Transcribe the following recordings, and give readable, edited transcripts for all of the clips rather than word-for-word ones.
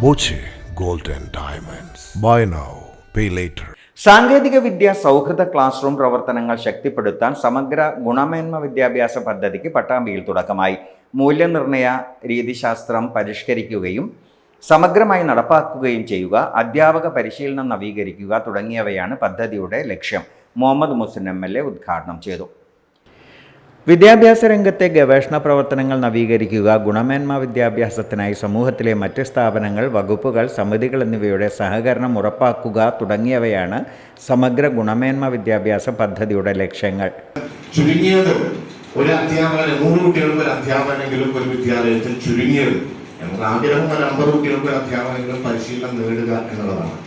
Boche gold and diamonds. Buy now, pay later. സാങ്കേതിക വിദ്യ സൗഹൃദ class room പ്രവർത്തനങ്ങൾ ശക്തിപ്പെടുത്താൻ സമഗ്ര ഗുണമേന്മ വിദ്യാഭ്യാസ പദ്ധതിക്ക് പട്ടാമ്പിയിൽ തുടക്കമായി. മൂല്യനിർണ്ണയ രീതിശാസ്ത്രം പരിഷ്കരിക്കുകയും സമഗ്രമായി നടപ്പാക്കുകയും ചെയ്യുക, അധ്യാപക പരിശീലനം നവീകരിക്കുക തുടങ്ങിയവയാണ് പദ്ധതിയുടെ ലക്ഷ്യം. മുഹമ്മദ് മുഹസിൻ MLA ഉദ്ഘാടനം ചെയ്തു. വിദ്യാഭ്യാസ രംഗത്തെ ഗവേഷണ പ്രവർത്തനങ്ങൾ നവീകരിക്കുക, ഗുണമേന്മ വിദ്യാഭ്യാസത്തിനായി സമൂഹത്തിലെ മറ്റ് സ്ഥാപനങ്ങൾ, വകുപ്പുകൾ, സമിതികൾ എന്നിവയുടെ സഹകരണം ഉറപ്പാക്കുക തുടങ്ങിയവയാണ് സമഗ്ര ഗുണമേന്മ വിദ്യാഭ്യാസ പദ്ധതിയുടെ ലക്ഷ്യങ്ങൾ. ചുരുങ്ങിയത് ഒരു അധ്യാപകൻ 100 കുട്ടികൾക്ക് ഒരു അധ്യാപകനെങ്കിലും ഒരു വിദ്യാലയത്തിൽ ചുരുങ്ങിയത് നമുക്ക് ആഗ്രഹം ഒരു 50 കുട്ടികൾക്ക് ഒരു അധ്യാപകനെങ്കിലും പരിശീലനം നേടുക എന്നുള്ളതാണ്.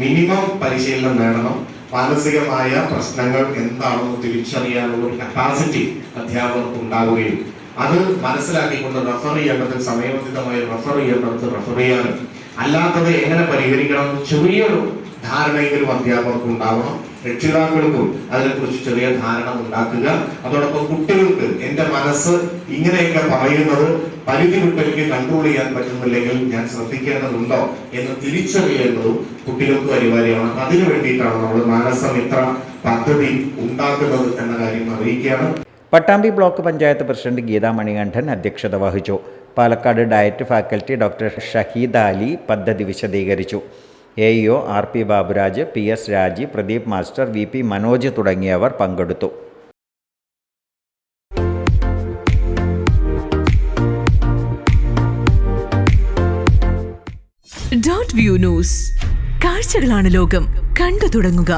മിനിമം പരിശീലനം നേടണം. മാനസികമായ പ്രശ്നങ്ങൾ എന്താണെന്ന് തിരിച്ചറിയാനുള്ള ഒരു കപ്പാസിറ്റി അധ്യാപകർക്ക് ഉണ്ടാവുകയും അത് മനസ്സിലാക്കിക്കൊണ്ട് റെഫർ ചെയ്യേണ്ടത് സമയബന്ധിതമായി റെഫർ ചെയ്യേണ്ടത് റെഫർ ചെയ്യാനും അല്ലാത്തത് എങ്ങനെ പരിഹരിക്കണം ചെറിയൊരു ധാരണയെങ്കിലും അധ്യാപകർക്ക് ഉണ്ടാവണം. രക്ഷിതാക്കൾക്കും അതിനെക്കുറിച്ച് ചെറിയ ധാരണ ഉണ്ടാക്കുക. അതോടൊപ്പം കുട്ടികൾക്ക് എൻ്റെ മനസ്സ് ഇങ്ങനെയൊക്കെ പറയുന്നത് പരിധി വിട്ട് എനിക്ക് കൺട്രോൾ ചെയ്യാൻ പറ്റുന്നില്ലെങ്കിൽ ഞാൻ ശ്രദ്ധിക്കേണ്ടതുണ്ടോ എന്ന് തിരിച്ചറിയേണ്ടതും കുട്ടികൾക്ക് അനിവാര്യമാണ്. അതിനു വേണ്ടിയിട്ടാണ് നമ്മൾ മാനസമിത്ര പദ്ധതി ഉണ്ടാക്കുന്നത് എന്ന കാര്യം അറിയിക്കുകയാണ്. പട്ടാമ്പി ബ്ലോക്ക് പഞ്ചായത്ത് പ്രസിഡന്റ് ഗീതാ മണികണ്ഠൻ അധ്യക്ഷത വഹിച്ചു. Palakkad DIET faculty doctor Shahid Ali പദ്ധതി വിശദീകരിച്ചു. AEO RP ബാബുരാജ്, PS രാജി, പ്രദീപ് മാസ്റ്റർ, VP മനോജ് തുടങ്ങിയവർ പങ്കെടുത്തു. .view ന്യൂസ്, കാഴ്ചകളാണ് ലോകം, കണ്ടു തുടങ്ങുക.